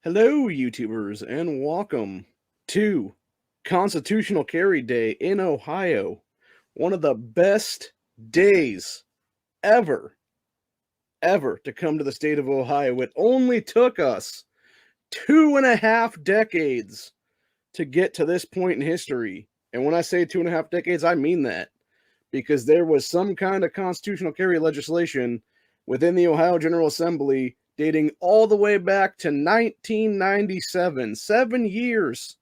Hello, YouTubers, and welcome to Constitutional Carry Day in Ohio. One of the best days ever, ever to come to the state of Ohio. It only took us 2.5 decades to get to this point in history. And when I say 2.5 decades, I mean that because there was some kind of constitutional carry legislation within the Ohio General Assembly dating all the way back to 1997, 7 years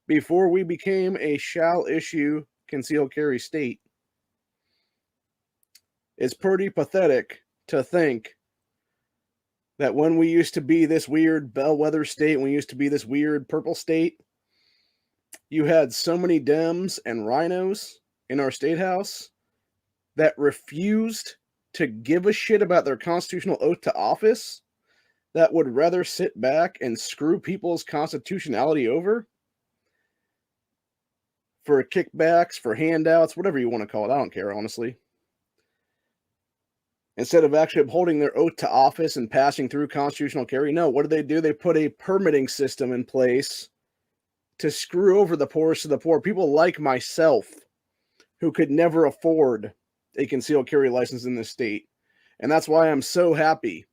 before we became a shall issue concealed carry state. It's pretty pathetic to think that when we used to be this weird bellwether state, when we used to be this weird purple state, you had so many Dems and rhinos in our state house that refused to give a shit about their constitutional oath to office, that would rather sit back and screw people's constitutionality over for kickbacks, for handouts, whatever you want to call it. I don't care, honestly. Instead of actually upholding their oath to office and passing through constitutional carry, no, what do? They put a permitting system in place to screw over the poorest of the poor, people like myself who could never afford a concealed carry license in this state. And that's why I'm so happy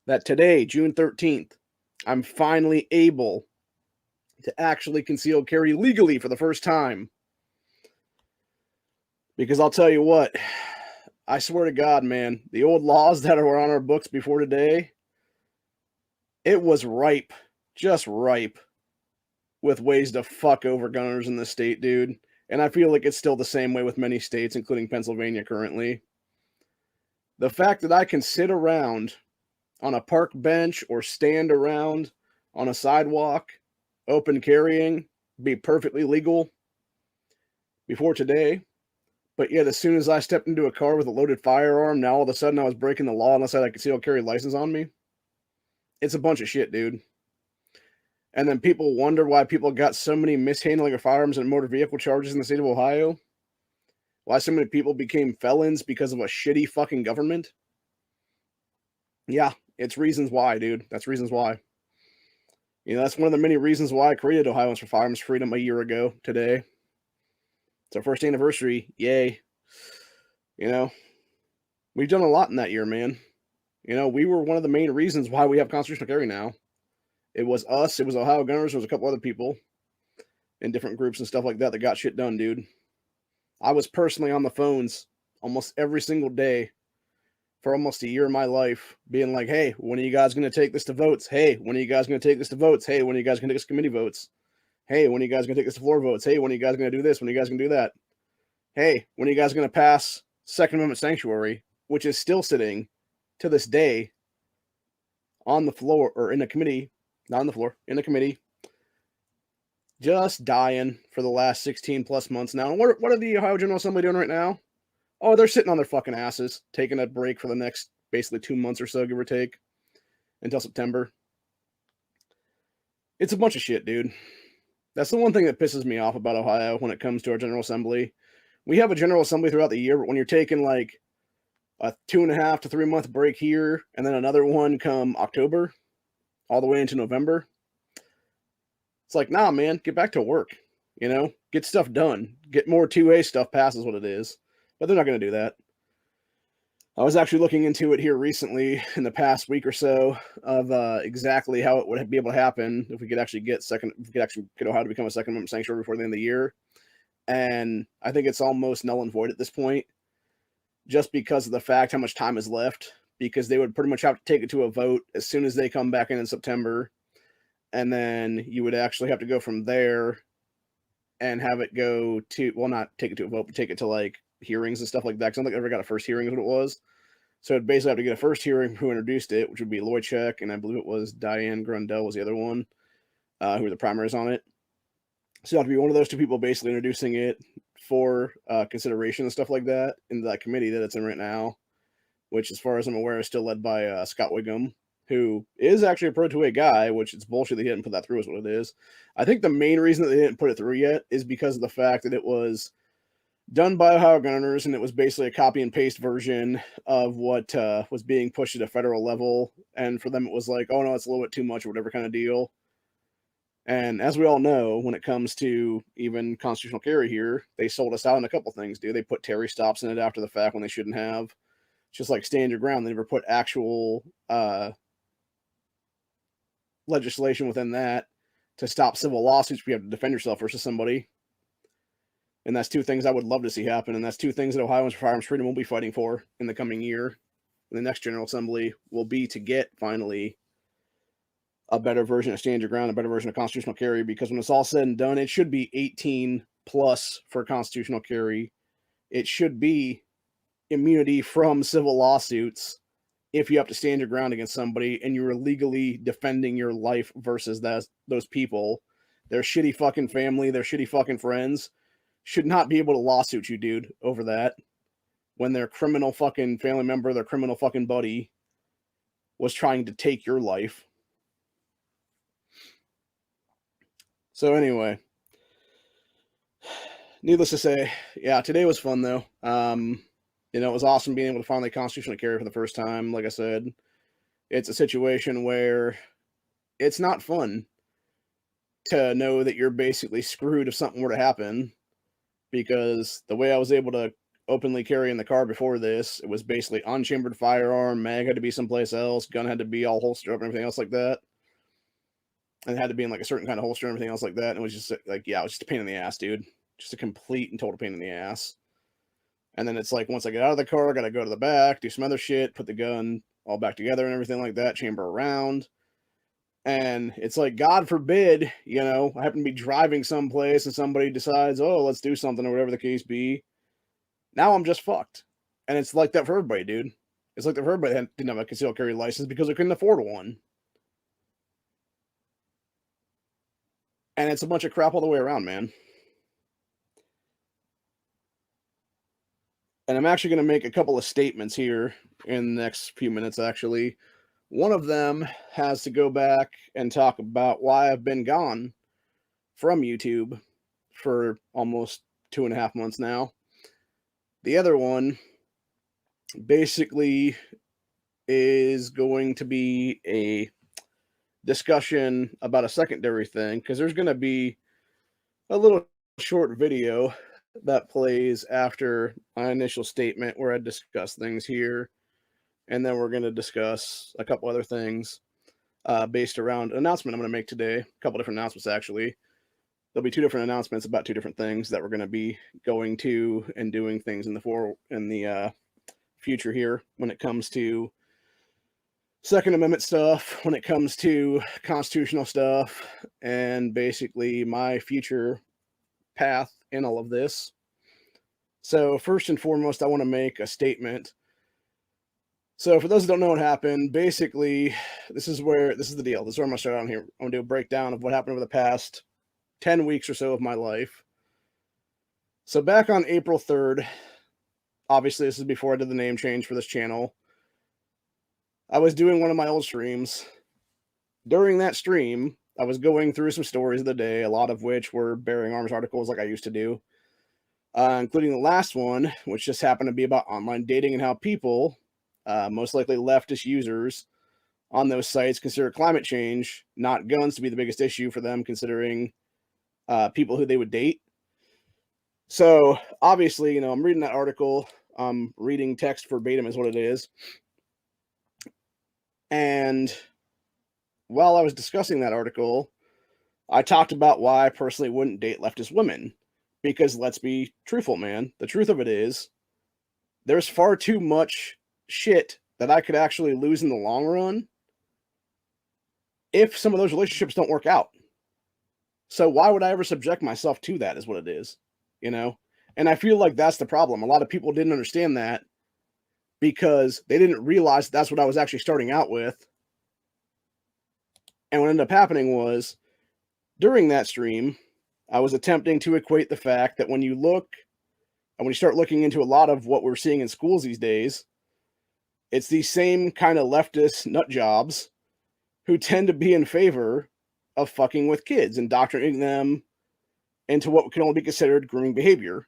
that today, June 13th, I'm finally able to actually conceal carry legally for the first time. Because I'll tell you what, I swear to God, man, the old laws that were on our books before today, it was ripe, just ripe, with ways to fuck over gunners in the state, dude. And I feel like it's still the same way with many states, including Pennsylvania currently. The fact that I can sit around on a park bench or stand around on a sidewalk, open carrying, be perfectly legal before today. But yet, as soon as I stepped into a car with a loaded firearm, now all of a sudden I was breaking the law unless I had a concealed carry license on me. It's a bunch of shit, dude. And then people wonder why people got so many mishandling of firearms and motor vehicle charges in the state of Ohio. Why so many people became felons because of a shitty fucking government. Yeah, it's reasons why, dude. That's reasons why. You know, that's one of the many reasons why I created Ohioans for Firearms Freedom a year ago today. It's our first anniversary. Yay. You know, we've done a lot in that year, man. You know, we were one of the main reasons why we have constitutional carry now. It was us, it was Ohio Gunners, there was a couple other people in different groups and stuff like that that got shit done, dude. I was personally on the phones almost every single day for almost a year of my life, being like, hey, when are you guys going to take this to votes? Hey, when are you guys going to take this to votes? Hey, when are you guys going to take this to committee votes? Hey, when are you guys going to take this to floor votes? Hey, when are you guys going to do this? When are you guys going to do that? Hey, when are you guys going to pass Second Amendment sanctuary, which is still sitting to this day on the floor or in the committee, not on the floor, in the committee, just dying for the last 16 plus months now. And what are the Ohio General Assembly doing right now? Oh, they're sitting on their fucking asses, taking a break for the next basically 2 months or so, give or take, until September. It's a bunch of shit, dude. That's the one thing that pisses me off about Ohio when it comes to our General Assembly. We have a General Assembly throughout the year, but when you're taking like a 2.5 to 3 month break here, and then another one come October, all the way into November, it's like, nah, man, get back to work. You know, get stuff done. Get more 2A stuff passed is what it is. But they're not going to do that. I was actually looking into it here recently in the past week or so of exactly how it would be able to happen if we could actually get Ohio to become a Second Amendment sanctuary before the end of the year. And I think it's almost null and void at this point, just because of the fact how much time is left, because they would pretty much have to take it to a vote as soon as they come back in September. And then you would actually have to go from there and have it go to, well, not take it to a vote, but take it to like hearings and stuff like that. Because I don't think I ever got a first hearing is what it was. So it'd basically have to get a first hearing who introduced it, which would be Loychek, and I believe it was Diane Grundell was the other one, who were the primaries on it. So it have to be one of those two people basically introducing it for consideration and stuff like that in that committee that it's in right now, which, as far as I'm aware, is still led by Scott Wiggum, who is actually a pro-2A guy, which it's bullshit that he didn't put that through is what it is. I think the main reason that they didn't put it through yet is because of the fact that it was done by Ohio governors, and it was basically a copy and paste version of what was being pushed at a federal level. And for them, it was like, oh no, it's a little bit too much or whatever kind of deal. And as we all know, when it comes to even constitutional carry here, they sold us out on a couple things, dude. They put Terry stops in it after the fact when they shouldn't have. It's just like stand your ground. They never put actual legislation within that to stop civil lawsuits where you have to defend yourself versus somebody. And that's two things I would love to see happen. And that's two things that Ohioans for Firearms Freedom will be fighting for in the coming year. The next General Assembly will be to get finally a better version of stand your ground, a better version of constitutional carry, because when it's all said and done, it should be 18 plus for constitutional carry. It should be immunity from civil lawsuits if you have to stand your ground against somebody and you're legally defending your life versus those people. Their shitty fucking family, their shitty fucking friends should not be able to lawsuit you, dude, over that when their criminal fucking family member, their criminal fucking buddy was trying to take your life. So anyway, needless to say, yeah, today was fun though. It was awesome being able to finally constitutionally carry for the first time. Like I said, it's a situation where it's not fun to know that you're basically screwed if something were to happen, because the way I was able to openly carry in the car before this, it was basically unchambered firearm, mag had to be someplace else, gun had to be all holstered up and everything else like that. And it had to be in like a certain kind of holster and everything else like that. And it was just like, yeah, it was just a pain in the ass, dude. Just a complete and total pain in the ass. And then it's like, once I get out of the car, I got to go to the back, do some other shit, put the gun all back together and everything like that, chamber around. And it's like, God forbid, I happen to be driving someplace and somebody decides, oh, let's do something or whatever the case be. Now I'm just fucked. And it's like that for everybody, dude. It's like that for everybody that didn't have a concealed carry license because they couldn't afford one. And it's a bunch of crap all the way around, man. And I'm actually going to make a couple of statements here in the next few minutes, actually. One of them has to go back and talk about why I've been gone from YouTube for almost 2.5 months now. The other one basically is going to be a discussion about a secondary thing, because there's going to be a little short video that plays after my initial statement where I discuss things here. And then we're going to discuss a couple other things based around an announcement I'm going to make today. A couple different announcements, actually. There'll be 2 different announcements about 2 different things that we're going to be going to and doing things in the future here when it comes to Second Amendment stuff, when it comes to constitutional stuff, and basically my future path in all of this. So first and foremost, I want to make a statement. So for those who don't know what happened, basically, this is the deal. This is where I'm going to start on here. I'm going to do a breakdown of what happened over the past 10 weeks or so of my life. So back on April 3rd, obviously this is before I did the name change for this channel, I was doing one of my old streams. During that stream, I was going through some stories of the day, a lot of which were bearing arms articles like I used to do, including the last one, which just happened to be about online dating and how people, most likely leftist users on those sites, consider climate change, not guns, to be the biggest issue for them, considering people who they would date. So obviously, I'm reading that article. I'm reading text verbatim is what it is. And while I was discussing that article, I talked about why I personally wouldn't date leftist women. Because let's be truthful, man. The truth of it is, there's far too much shit that I could actually lose in the long run if some of those relationships don't work out. So why would I ever subject myself to that, is what it is, And I feel like that's the problem. A lot of people didn't understand that because they didn't realize that's what I was actually starting out with. And what ended up happening was, during that stream, I was attempting to equate the fact that when you start looking into a lot of what we're seeing in schools these days, it's these same kind of leftist nut jobs who tend to be in favor of fucking with kids, indoctrinating them into what can only be considered grooming behavior.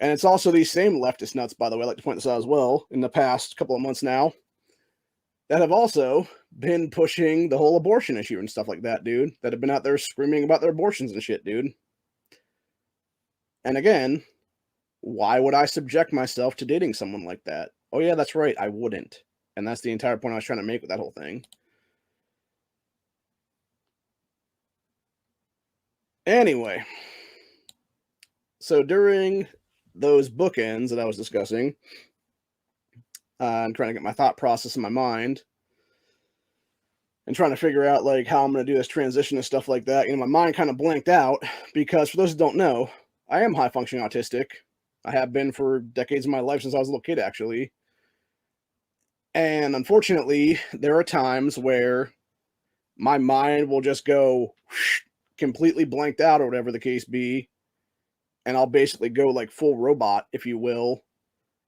And it's also these same leftist nuts, by the way, I like to point this out as well, in the past couple of months now, that have also been pushing the whole abortion issue and stuff like that, dude, that have been out there screaming about their abortions and shit, dude. And again, why would I subject myself to dating someone like that? Oh, yeah, that's right, I wouldn't. And that's the entire point I was trying to make with that whole thing. Anyway, so during those bookends that I was discussing, I'm trying to get my thought process in my mind and trying to figure out like how I'm going to do this transition and stuff like that. You know, my mind kind of blanked out because for those who don't know, I am high functioning autistic. I have been for decades of my life since I was a little kid, actually. And unfortunately, there are times where my mind will just go completely blanked out or whatever the case be. And I'll basically go like full robot, if you will,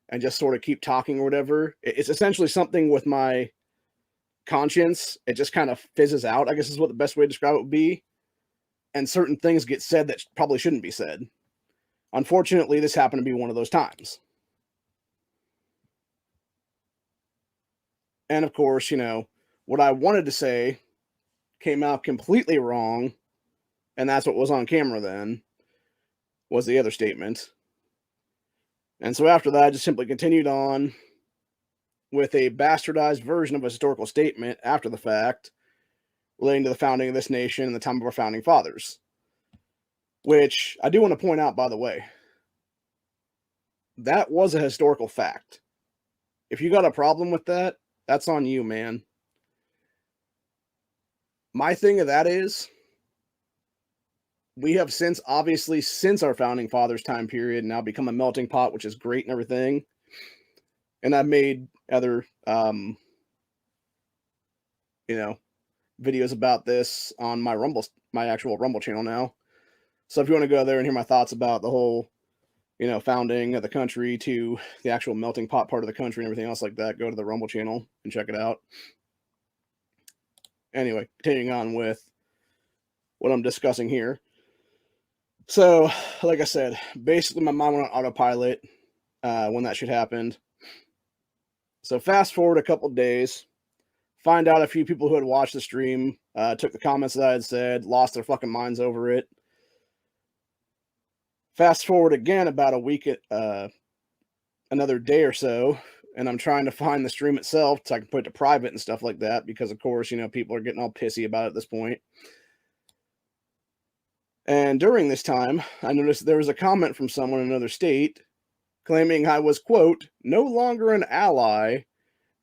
and just sort of keep talking or whatever. It's essentially something with my conscience. It just kind of fizzes out, I guess is what the best way to describe it would be. And certain things get said that probably shouldn't be said. Unfortunately, this happened to be one of those times. And of course, you know, what I wanted to say came out completely wrong. And that's what was on camera then, was the other statement. And so after that, I just simply continued on with a bastardized version of a historical statement after the fact relating to the founding of this nation and the time of our founding fathers. Which I do want to point out, by the way, that was a historical fact. If you got a problem with that, that's on you, man. My thing of that is, we have since, obviously, since our founding fathers time period, now become a melting pot, which is great and everything. And I've made other, you know, videos about this on my actual Rumble channel now. So if you want to go there and hear my thoughts about the whole, you know, founding of the country to the actual melting pot part of the country and everything else like that, go to the Rumble channel and check it out. Anyway, continuing on with what I'm discussing here. So, like I said, basically my mind went on autopilot when that shit happened. So fast forward a couple days, find out a few people who had watched the stream took the comments that I had said, lost their fucking minds over it. Fast forward again about a week, another day or so, and I'm trying to find the stream itself so I can put it to private and stuff like that because, of course, you know, people are getting all pissy about it at this point. And during this time, I noticed there was a comment from someone in another state claiming I was, quote, no longer an ally,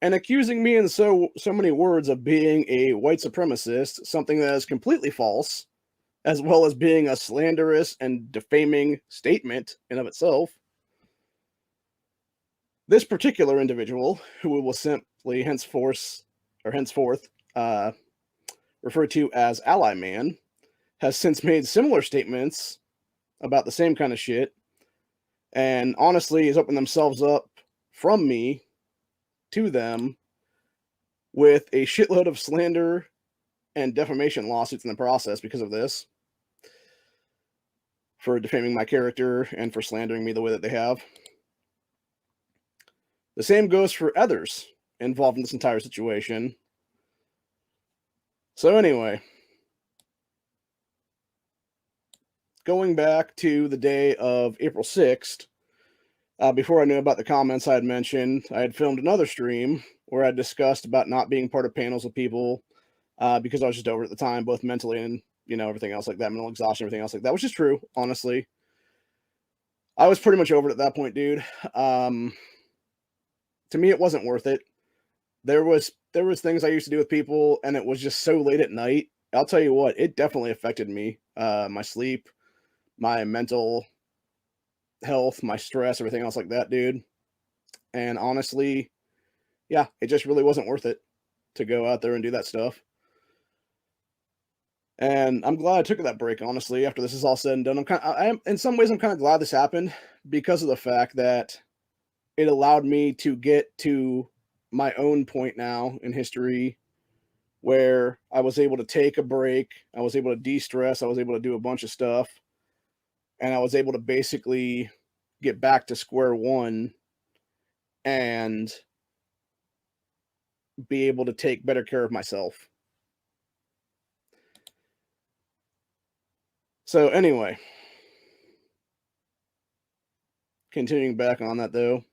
and accusing me in so many words of being a white supremacist, something that is completely false, as well as being a slanderous and defaming statement in of itself. This particular individual, who we will simply henceforth refer to as Ally Man, has since made similar statements about the same kind of shit, and honestly has opened themselves up from me to them with a shitload of slander and defamation lawsuits in the process because of this, for defaming my character and for slandering me the way that they have. The same goes for others involved in this entire situation. So anyway, going back to the day of April 6th, before I knew about the comments I had mentioned, I had filmed another stream where I discussed about not being part of panels with people because I was just over at the time, both mentally and, you know, everything else like that, mental exhaustion, everything else like that, which is true, honestly. I was pretty much over it at that point, dude. To me, it wasn't worth it. There was things I used to do with people, and it was just so late at night. I'll tell you what, it definitely affected me. My sleep, my mental health, my stress, everything else like that, dude. And honestly, yeah, it just really wasn't worth it to go out there and do that stuff. And I'm glad I took that break, honestly, after this is all said and done. I am, in some ways, I'm kind of glad this happened because of the fact that it allowed me to get to my own point now in history where I was able to take a break, I was able to de-stress, I was able to do a bunch of stuff, and I was able to basically get back to square one and be able to take better care of myself. So anyway, continuing back on that though.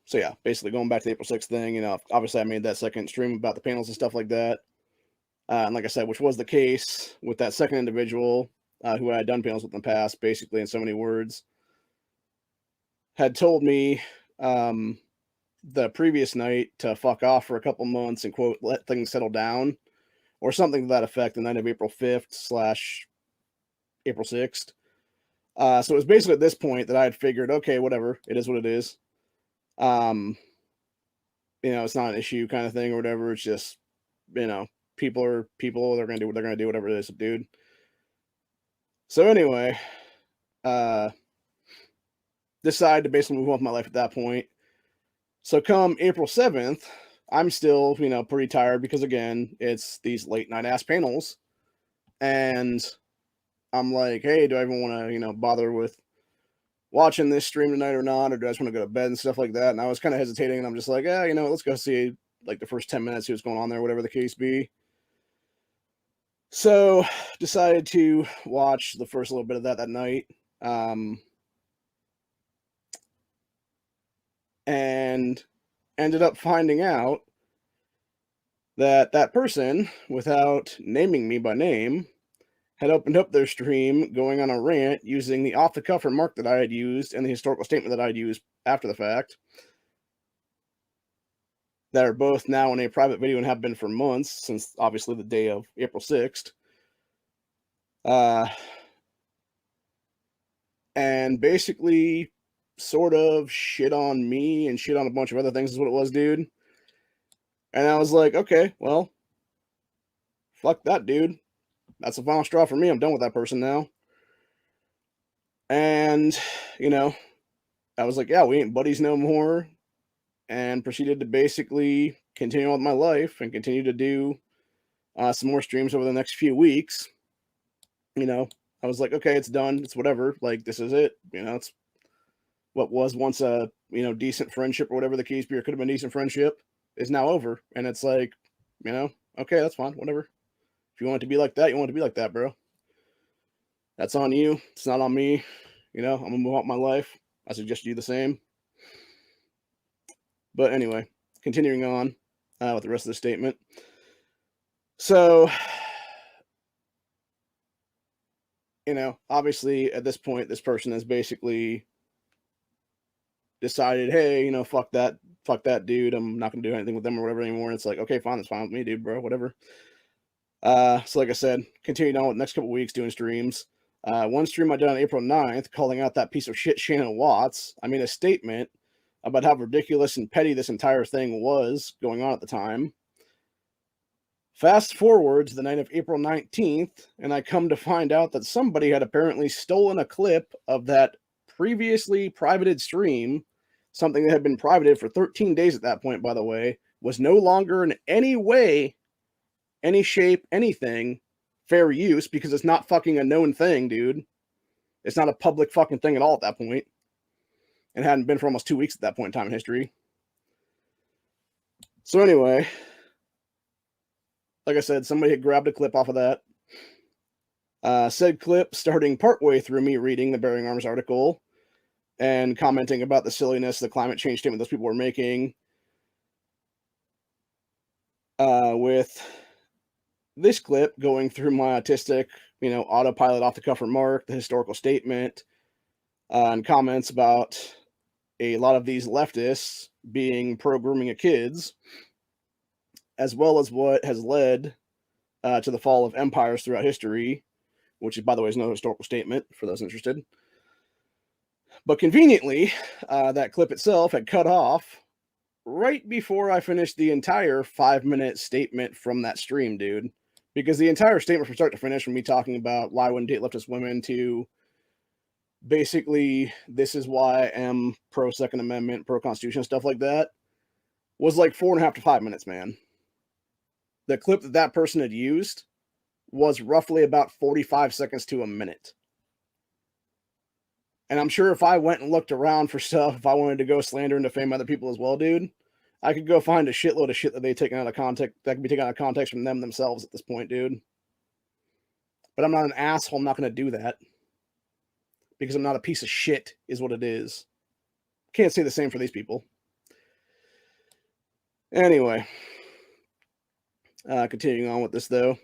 So yeah, basically going back to the April 6th thing, you know, obviously I made that second stream about the panels and stuff like that. And like I said, which was the case with that second individual who I had done panels with in the past, basically in so many words, had told me the previous night to fuck off for a couple months and, quote, let things settle down, or something to that effect, the night of April 5th / April 6th. So it was basically at this point that I had figured, okay, whatever, it is what it is. You know, it's not an issue kind of thing or whatever. It's just, you know, people are people. They're going to do what they're going to do, whatever it is, dude. So anyway, decided to basically move on with my life at that point. So come April 7th, I'm still, you know, pretty tired because, again, it's these late night ass panels. And I'm like, hey, do I even want to, you know, bother with watching this stream tonight or not? Or do I just want to go to bed and stuff like that? And I was kind of hesitating. And I'm just like, yeah, you know, let's go see like the first 10 minutes, see what's going on there, whatever the case be. So decided to watch the first little bit of that night. And ended up finding out that that person, without naming me by name, had opened up their stream going on a rant using the off-the-cuff remark that I had used and the historical statement that I had used after the fact, that are both now in a private video and have been for months, since obviously the day of April 6th. And basically sort of shit on me and shit on a bunch of other things is what it was, dude. And I was like, okay, well, fuck that, dude. That's the final straw for me. I'm done with that person now. And, you know, I was like, yeah, we ain't buddies no more. And proceeded to basically continue on with my life and continue to do some more streams over the next few weeks. You know, I was like, okay, it's done. It's whatever. Like, this is it. You know, it's what was once a, you know, decent friendship or whatever the case be, or could have been decent friendship, is now over. And it's like, you know, okay, that's fine. Whatever. If you want it to be like that, you want it to be like that, bro. That's on you. It's not on me. You know, I'm going to move on with my life. I suggest you do the same. But anyway, continuing on with the rest of the statement. So, you know, obviously at this point, this person has basically decided, hey, you know, fuck that dude. I'm not going to do anything with them or whatever anymore. And it's like, okay, fine. That's fine with me, dude, bro, whatever. So like I said, continued on with the next couple weeks doing streams. One stream I did on April 9th, calling out that piece of shit Shannon Watts. I made a statement about how ridiculous and petty this entire thing was going on at the time. Fast forward to the night of April 19th, and I come to find out that somebody had apparently stolen a clip of that previously privated stream, something that had been privated for 13 days at that point, by the way, was no longer in any way, any shape, anything fair use, because it's not fucking a known thing, dude. It's not a public fucking thing at all at that point. It hadn't been for almost 2 weeks at that point in time in history. So anyway, like I said, somebody had grabbed a clip off of that. Said clip starting partway through me reading the Bearing Arms article and commenting about the silliness of the climate change statement those people were making, with this clip going through my autistic, you know, autopilot off the cuff remark, the historical statement, and comments about a lot of these leftists being pro-grooming of kids, as well as what has led to the fall of empires throughout history, which, by the way, is no historical statement for those interested. But conveniently, that clip itself had cut off right before I finished the entire 5-minute statement from that stream, dude. Because the entire statement from start to finish, from me talking about why I wouldn't date leftist women to basically this is why I am pro Second Amendment, pro Constitution, stuff like that, was like 4.5 to 5 minutes, man. The clip that person had used was roughly about 45 seconds to a minute. And I'm sure if I went and looked around for stuff, if I wanted to go slander and defame other people as well, dude, I could go find a shitload of shit that they've taken out of context, that could be taken out of context from them themselves at this point, dude. But I'm not an asshole. I'm not going to do that. Because I'm not a piece of shit, is what it is. Can't say the same for these people. Anyway. Continuing on with this, though.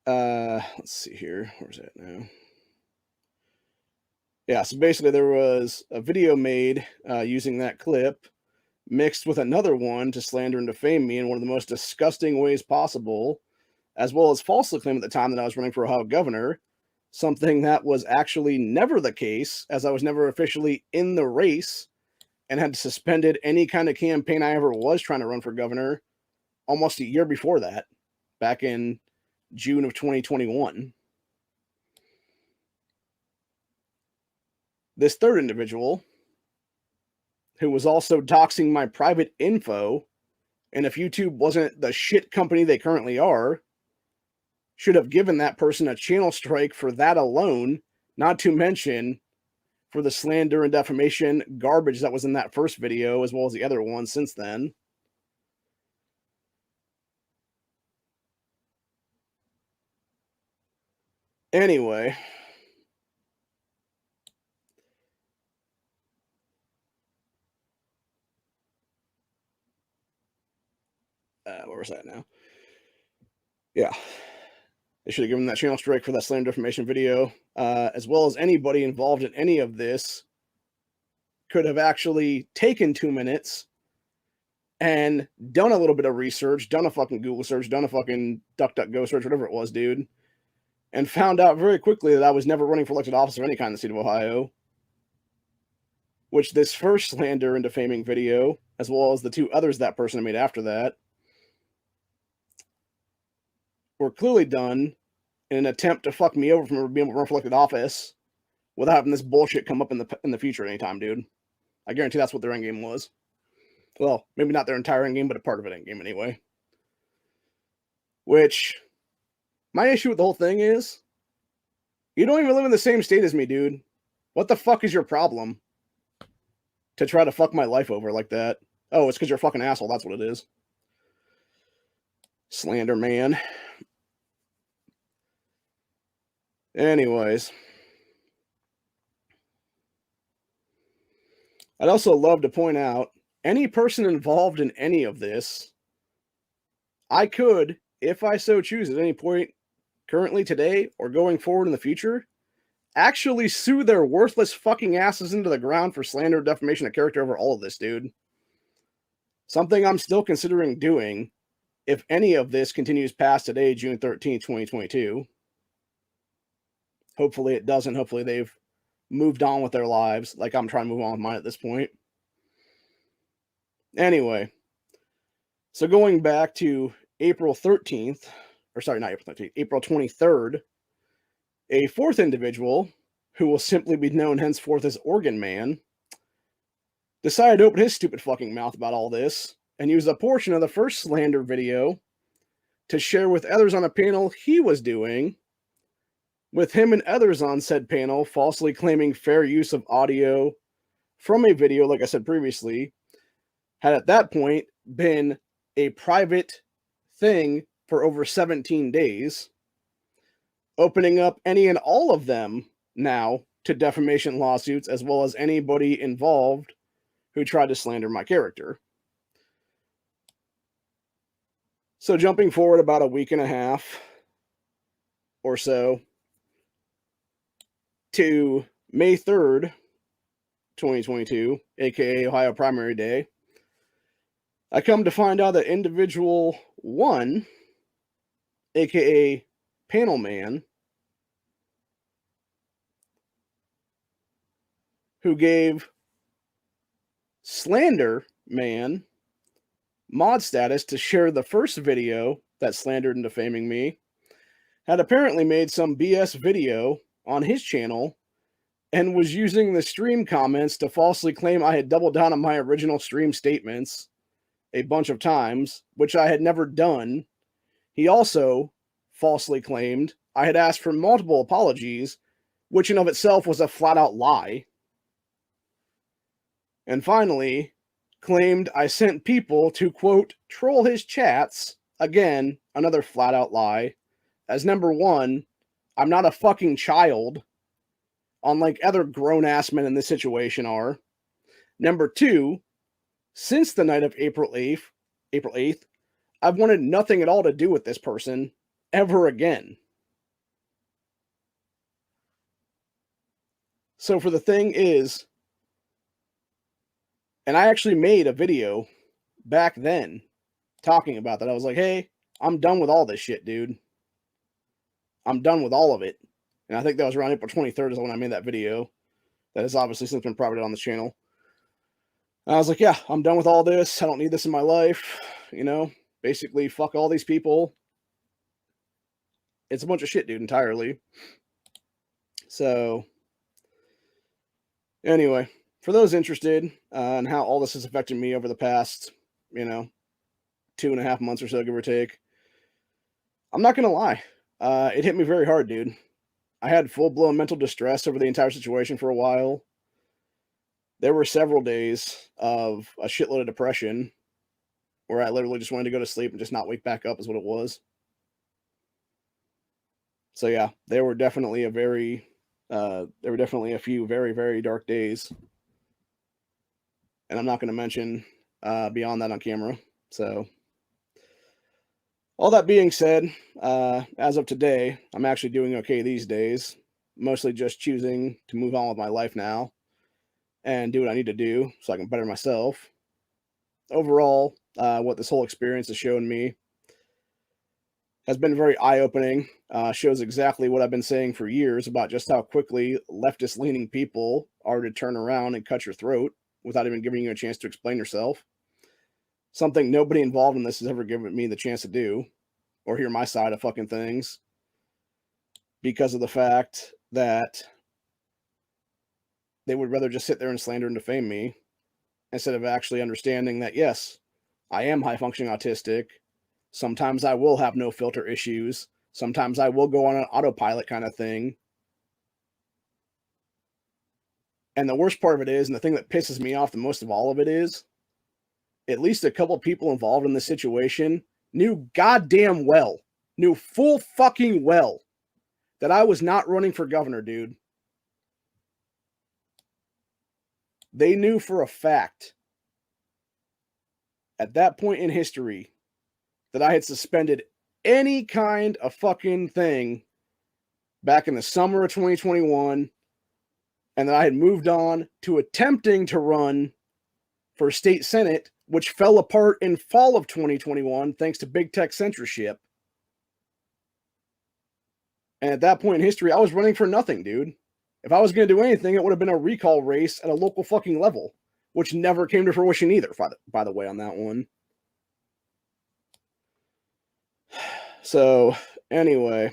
Let's see here. Where's that now? Yeah, so basically there was a video made using that clip mixed with another one to slander and defame me in one of the most disgusting ways possible, as well as falsely claim at the time that I was running for Ohio governor, something that was actually never the case, as I was never officially in the race and had suspended any kind of campaign I ever was trying to run for governor almost a year before that, back in June of 2021. This third individual, who was also doxing my private info, and if YouTube wasn't the shit company they currently are, should have given that person a channel strike for that alone, not to mention for the slander and defamation garbage that was in that first video, as well as the other ones since then. Anyway. Where was that now? Yeah. They should have given that channel strike for that slander defamation video, as well as anybody involved in any of this could have actually taken 2 minutes and done a little bit of research, done a fucking Google search, done a fucking DuckDuckGo search, whatever it was, dude, and found out very quickly that I was never running for elected office of any kind in the state of Ohio, which this first slander and defaming video, as well as the two others that person made after that, were clearly done in an attempt to fuck me over from being able to run for elected office without having this bullshit come up in the future anytime, dude. I guarantee that's what their end game was. Well, maybe not their entire end game, but a part of it end game anyway. Which, my issue with the whole thing is, you don't even live in the same state as me, dude. What the fuck is your problem? To try to fuck my life over like that. Oh, it's because you're a fucking asshole. That's what it is. Slander man. Anyways. I'd also love to point out, any person involved in any of this, I could, if I so choose at any point currently today or going forward in the future, actually sue their worthless fucking asses into the ground for slander, defamation of character over all of this, dude. Something I'm still considering doing if any of this continues past today, June 13th, 2022. Hopefully it doesn't. Hopefully they've moved on with their lives like I'm trying to move on with mine at this point. Anyway, so going back to April 13th, or sorry, not April 13th, April 23rd, a fourth individual, who will simply be known henceforth as Organ Man, decided to open his stupid fucking mouth about all this and use a portion of the first slander video to share with others on a panel he was doing, with him and others on said panel falsely claiming fair use of audio from a video, like I said previously, had at that point been a private thing for over 17 days, opening up any and all of them now to defamation lawsuits, as well as anybody involved who tried to slander my character. So jumping forward about a week and a half or so to May 3rd, 2022, aka Ohio Primary Day, I come to find out that individual one, aka Panel Man, who gave Slander Man mod status to share the first video that slandered and defaming me, had apparently made some BS video on his channel and was using the stream comments to falsely claim I had doubled down on my original stream statements a bunch of times, which I had never done. He also falsely claimed I had asked for multiple apologies, which in of itself was a flat out lie. And finally, claimed I sent people to, quote, troll his chats. Again, another flat out lie. As number one, I'm not a fucking child, unlike other grown ass men in this situation are. Number two, since the night of April 8th, I've wanted nothing at all to do with this person ever again. So for the thing is, and I actually made a video back then talking about that. I was like, hey, I'm done with all this shit, dude. I'm done with all of it. And I think that was around April 23rd is when I made that video. That has obviously since been private on this channel. And I was like, yeah, I'm done with all this. I don't need this in my life. You know, basically, fuck all these people. It's a bunch of shit, dude, entirely. So, anyway, for those interested in how all this has affected me over the past, 2.5 months or so, give or take, I'm not going to lie. It hit me very hard, dude. I had full-blown mental distress over the entire situation for a while. There were several days of a shitload of depression where I literally just wanted to go to sleep and just not wake back up is what it was. So yeah, there were definitely a few very, very dark days. And I'm not going to mention beyond that on camera. So all that being said, as of today, I'm actually doing okay these days. Mostly just choosing to move on with my life now and do what I need to do so I can better myself. Overall, what this whole experience has shown me has been very eye-opening. Shows exactly what I've been saying for years about just how quickly leftist-leaning people are to turn around and cut your throat without even giving you a chance to explain yourself. Something nobody involved in this has ever given me the chance to do or hear my side of fucking things because of the fact that they would rather just sit there and slander and defame me instead of actually understanding that, yes, I am high-functioning autistic. Sometimes I will have no filter issues. Sometimes I will go on an autopilot kind of thing. And the worst part of it is, and the thing that pisses me off the most of all of it is, at least a couple people involved in this situation knew full fucking well that I was not running for governor, dude. They knew for a fact at that point in history that I had suspended any kind of fucking thing back in the summer of 2021 and that I had moved on to attempting to run for state senate, which fell apart in fall of 2021 thanks to big tech censorship. And at that point in history, I was running for nothing, dude. If I was going to do anything, it would have been a recall race at a local fucking level, which never came to fruition either, by the way, on that one. So, anyway,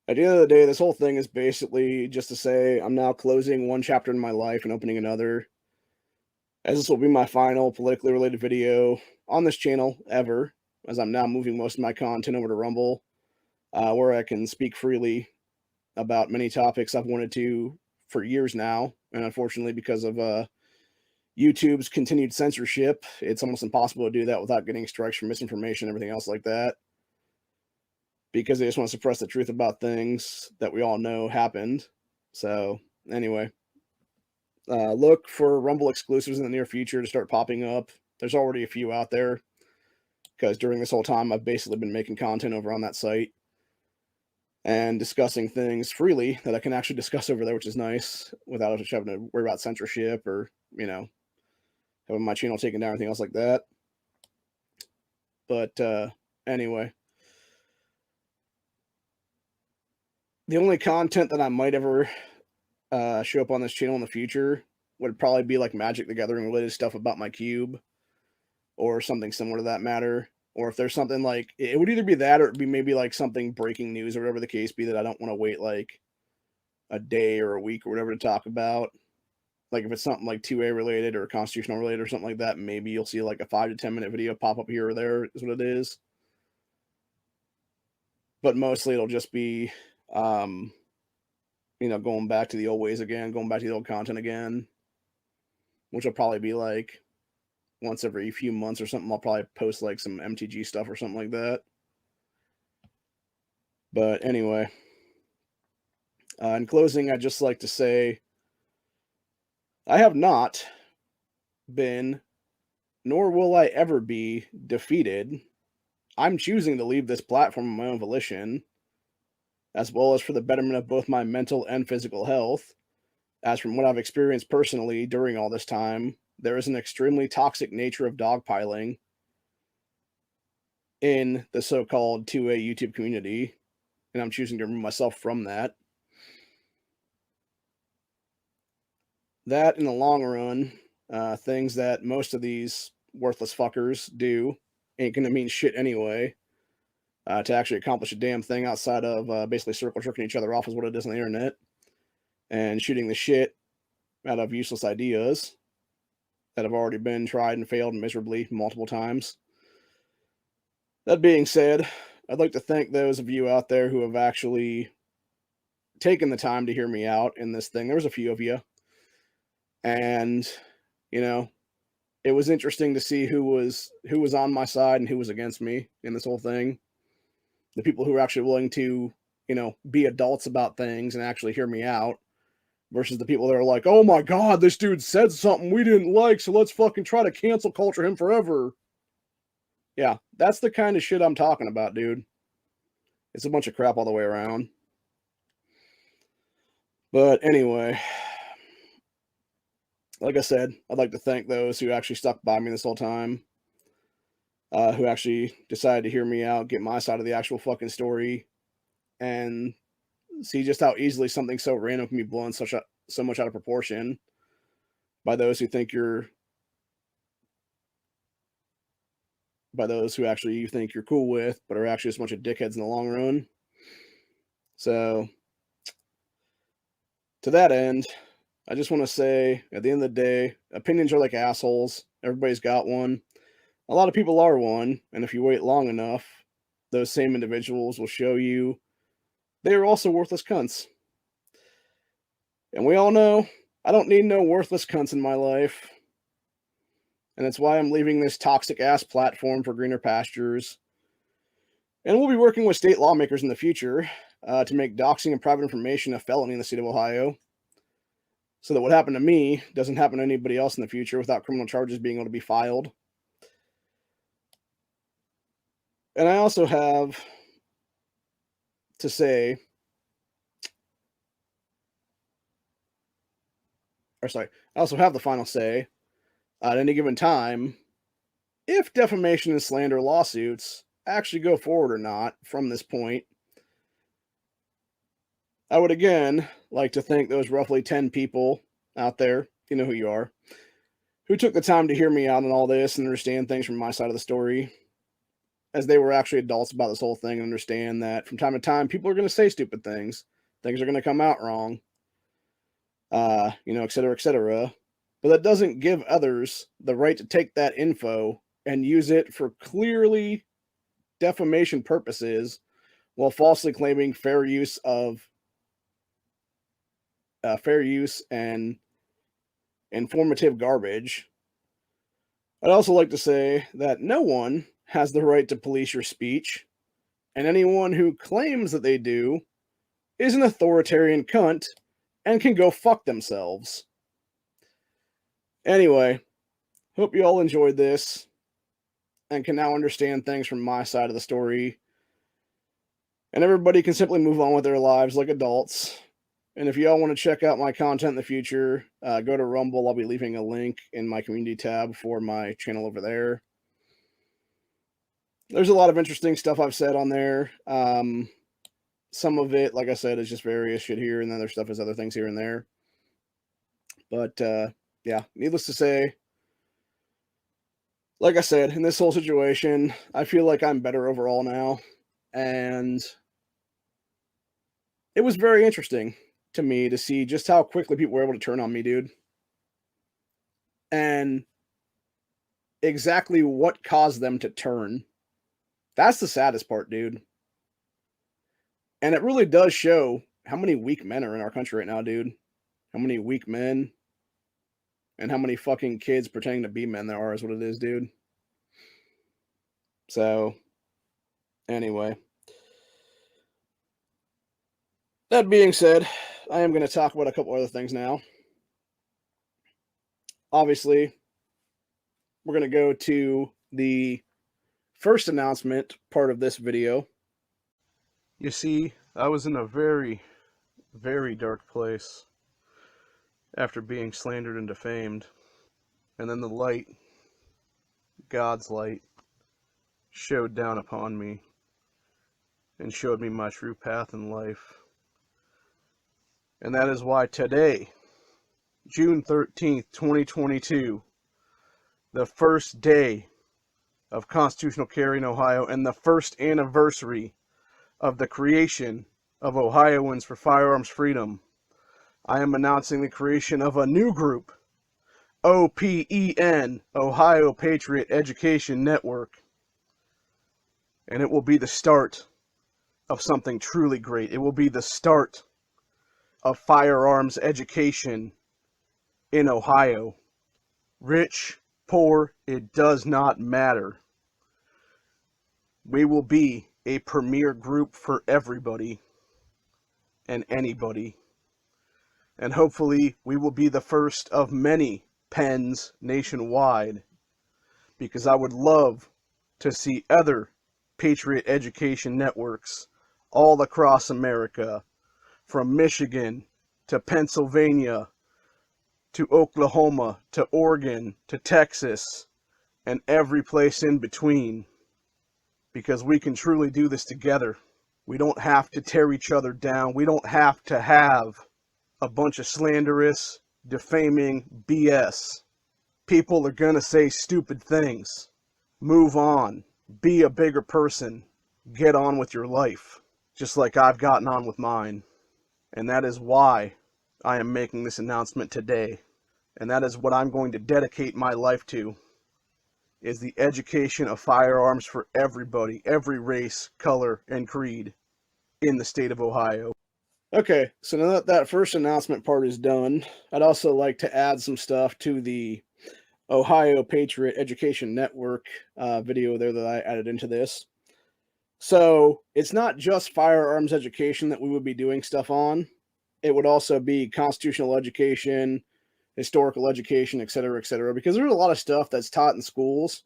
at the end of the day, this whole thing is basically just to say I'm now closing one chapter in my life and opening another, as this will be my final politically related video on this channel ever, as I'm now moving most of my content over to Rumble, where I can speak freely about many topics I've wanted to for years now, and unfortunately, because of YouTube's continued censorship, it's almost impossible to do that without getting strikes for misinformation and everything else like that, because they just want to suppress the truth about things that we all know happened. So anyway, look for Rumble exclusives in the near future to start popping up. There's already a few out there, because during this whole time, I've basically been making content over on that site and discussing things freely that I can actually discuss over there, which is nice, without having to worry about censorship or, having my channel taken down or anything else like that. But anyway, the only content that I might ever show up on this channel in the future would probably be like Magic the Gathering related stuff about my cube or something similar to that matter. Or if there's something like, it would either be that or it'd be maybe like something breaking news or whatever the case be that I don't want to wait like a day or a week or whatever to talk about. Like if it's something like 2A related or constitutional related or something like that, maybe you'll see like a 5 to 10 minute video pop up here or there is what it is. But mostly it'll just be, going back to the old ways again, going back to the old content again, which will probably be like once every few months or something. I'll probably post like some MTG stuff or something like that. But anyway, in closing, I'd just like to say I have not been, nor will I ever be, defeated. I'm choosing to leave this platform on my own volition, as well as for the betterment of both my mental and physical health. As from what I've experienced personally during all this time, there is an extremely toxic nature of dogpiling in the so-called 2A YouTube community, and I'm choosing to remove myself from that. That, in the long run, things that most of these worthless fuckers do ain't gonna mean shit anyway. To actually accomplish a damn thing outside of basically circle jerking each other off is what it is on the internet, and shooting the shit out of useless ideas that have already been tried and failed miserably multiple times. That being said, I'd like to thank those of you out there who have actually taken the time to hear me out in this thing. There was a few of you, and you know, it was interesting to see who was on my side and who was against me in this whole thing. The people who were actually willing to, be adults about things and actually hear me out, versus the people that are like, oh my god, this dude said something we didn't like, so let's fucking try to cancel culture him forever. Yeah, that's the kind of shit I'm talking about, dude. It's a bunch of crap all the way around. But anyway, like I said, I'd like to thank those who actually stuck by me this whole time, who actually decided to hear me out, get my side of the actual fucking story, and see just how easily something so random can be blown so much out of proportion by those who think by those who actually you think you're cool with, but are actually just a bunch of dickheads in the long run. So, to that end, I just want to say, at the end of the day, opinions are like assholes. Everybody's got one. A lot of people are one, and if you wait long enough, those same individuals will show you they are also worthless cunts. And we all know I don't need no worthless cunts in my life. And that's why I'm leaving this toxic ass platform for greener pastures. And we'll be working with state lawmakers in the future to make doxing and private information a felony in the state of Ohio, so that what happened to me doesn't happen to anybody else in the future without criminal charges being able to be filed. And I also have to say, I also have the final say at any given time if defamation and slander lawsuits actually go forward or not from this point. I would again like to thank those roughly 10 people out there, you know who you are, who took the time to hear me out on all this and understand things from my side of the story, as they were actually adults about this whole thing and understand that from time to time people are going to say stupid things, things are going to come out wrong, et cetera, et cetera. But that doesn't give others the right to take that info and use it for clearly defamation purposes while falsely claiming fair use and informative garbage. I'd also like to say that no one has the right to police your speech, and anyone who claims that they do is an authoritarian cunt and can go fuck themselves. Anyway, hope you all enjoyed this and can now understand things from my side of the story. And everybody can simply move on with their lives like adults. And if you all want to check out my content in the future, go to Rumble. I'll be leaving a link in my community tab for my channel over there. There's a lot of interesting stuff I've said on there. Some of it, like I said, is just various shit here, and then other stuff is other things here and there. But yeah, needless to say, like I said, in this whole situation, I feel like I'm better overall now. And it was very interesting to me to see just how quickly people were able to turn on me, dude. and exactly what caused them to turn. That's the saddest part, dude. And it really does show how many weak men are in our country right now, dude. How many weak men and how many fucking kids pretending to be men there are is what it is, dude. So, anyway. That being said, I am going to talk about a couple other things now. Obviously, we're going to go to the first announcement part of this video. You see, I was in a very, very dark place after being slandered and defamed. And then the light, God's light, showed down upon me and showed me my true path in life. And that is why today, June 13th, 2022, the first day of constitutional carry in Ohio and the first anniversary of the creation of Ohioans for Firearms Freedom, I am announcing the creation of a new group, O.P.E.N, Ohio Patriot Education Network. And it will be the start of something truly great. It will be the start of firearms education in Ohio. Rich, poor, it does not matter. We will be a premier group for everybody and anybody. And hopefully we will be the first of many P.E.Ns nationwide, because I would love to see other Patriot education networks all across America, from Michigan to Pennsylvania to Oklahoma to Oregon to Texas and every place in between, because we can truly do this together. We don't have to tear each other down. We don't have to have a bunch of slanderous, defaming BS. People are gonna say stupid things. Move on. Be a bigger person. Get on with your life, just like I've gotten on with mine. And that is why I am making this announcement today. And that is what I'm going to dedicate my life to, is the education of firearms for everybody, every race, color, and creed in the state of Ohio. Okay, so now that that first announcement part is done, I'd also like to add some stuff to the Ohio Patriot Education Network video there that I added into this. So it's not just firearms education that we would be doing stuff on. It would also be constitutional education, historical education, et cetera, because there's a lot of stuff that's taught in schools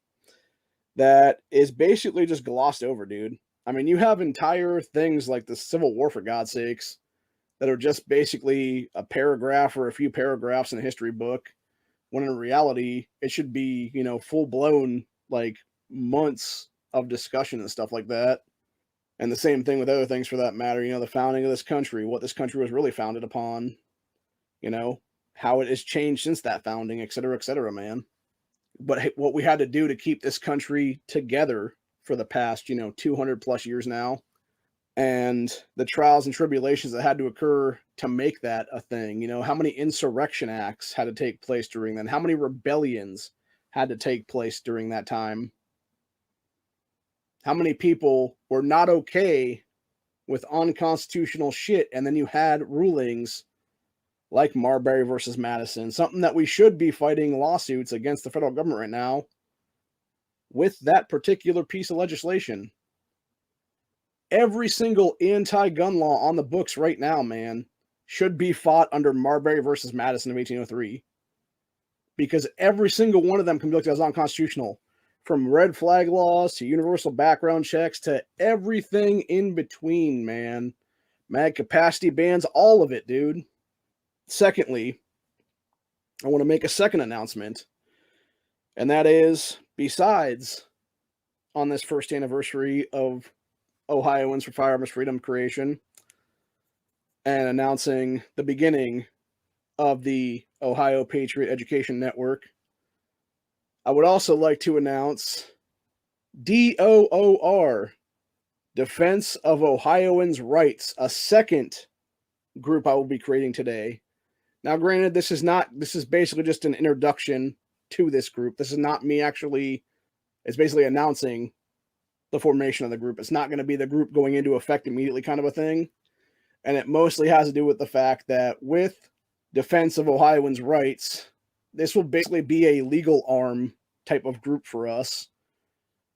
that is basically just glossed over, dude. I mean, you have entire things like the Civil War, for God's sakes, that are just basically a paragraph or a few paragraphs in a history book, when in reality, it should be, you know, full blown, like months of discussion and stuff like that. And the same thing with other things for that matter, you know, the founding of this country, what this country was really founded upon, you know, how it has changed since that founding, et cetera, man. But what we had to do to keep this country together for the past, you know, 200 plus years now, and the trials and tribulations that had to occur to make that a thing. You know, how many insurrection acts had to take place during that? How many rebellions had to take place during that time? How many people were not okay with unconstitutional shit? And then you had rulings like Marbury versus Madison, something that we should be fighting lawsuits against the federal government right now with that particular piece of legislation. Every single anti-gun law on the books right now, man, should be fought under Marbury versus Madison of 1803. Because every single one of them can be looked at as unconstitutional. From red flag laws to universal background checks to everything in between, man. Mag capacity bans, all of it, dude. Secondly, I want to make a second announcement. And that is, besides on this first anniversary of Ohioans for Firearms Freedom creation and announcing the beginning of the Ohio Patriot Education Network, I would also like to announce DOOR, Defense of Ohioans' Rights, a second group I will be creating today. Now, granted, this is basically just an introduction to this group. This is not me actually, it's basically announcing the formation of the group. It's not going to be the group going into effect immediately kind of a thing. And it mostly has to do with the fact that with defense of Ohioans' rights, this will basically be a legal arm type of group for us.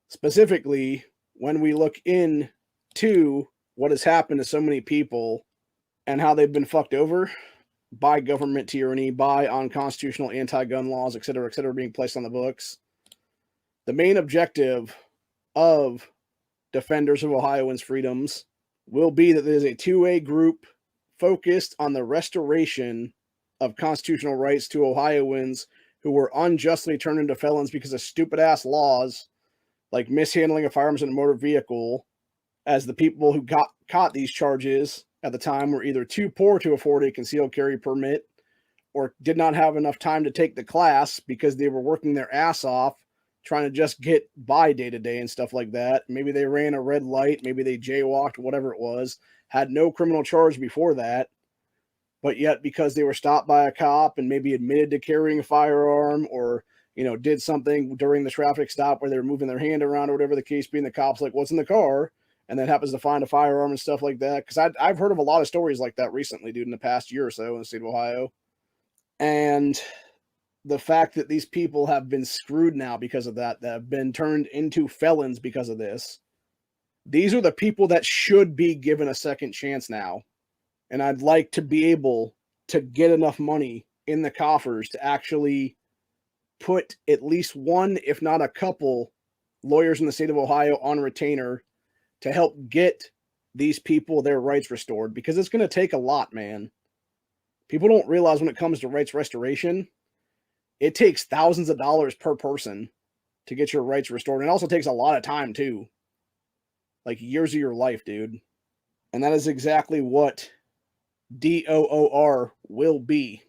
Specifically, when we look into what has happened to so many people and how they've been fucked over by government tyranny, by unconstitutional anti-gun laws, et cetera, being placed on the books. The main objective of Defenders of Ohioans' Freedoms will be that there's a two-way group focused on the restoration of constitutional rights to Ohioans who were unjustly turned into felons because of stupid-ass laws like mishandling of firearms in a motor vehicle, as the people who got caught these charges at the time were either too poor to afford a concealed carry permit or did not have enough time to take the class because they were working their ass off trying to just get by day to day and stuff like that. Maybe they ran a red light, maybe they jaywalked, whatever it was, had no criminal charge before that, but yet because they were stopped by a cop and maybe admitted to carrying a firearm or, you know, did something during the traffic stop where they were moving their hand around or whatever the case being, the cop's like, what's in the car? And then happens to find a firearm and stuff like that. Because I've heard of a lot of stories like that recently, dude, in the past year or so in the state of Ohio. And the fact that these people have been screwed now because of that have been turned into felons because of this. These are the people that should be given a second chance now. And I'd like to be able to get enough money in the coffers to actually put at least one, if not a couple, lawyers in the state of Ohio on retainer to help get these people their rights restored, because it's going to take a lot, man. People don't realize when it comes to rights restoration, it takes thousands of dollars per person to get your rights restored. And it also takes a lot of time too. Like years of your life, dude. And that is exactly what DOOR will be.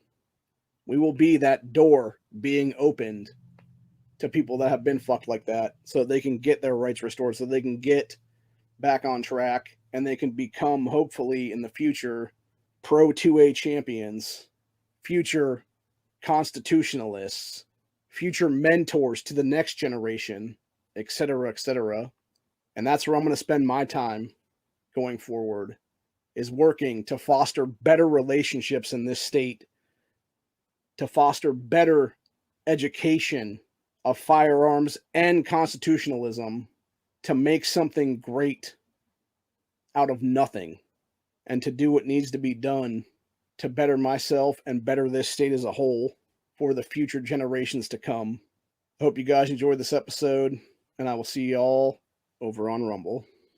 We will be that door being opened to people that have been fucked like that so they can get their rights restored, so they can get back on track and they can become, hopefully in the future, pro 2A champions, future constitutionalists, future mentors to the next generation, etc., etc. And that's where I'm going to spend my time going forward, is working to foster better relationships in this state, to foster better education of firearms and constitutionalism, to make something great out of nothing, and to do what needs to be done to better myself and better this state as a whole for the future generations to come. I hope you guys enjoyed this episode, and I will see you all over on Rumble.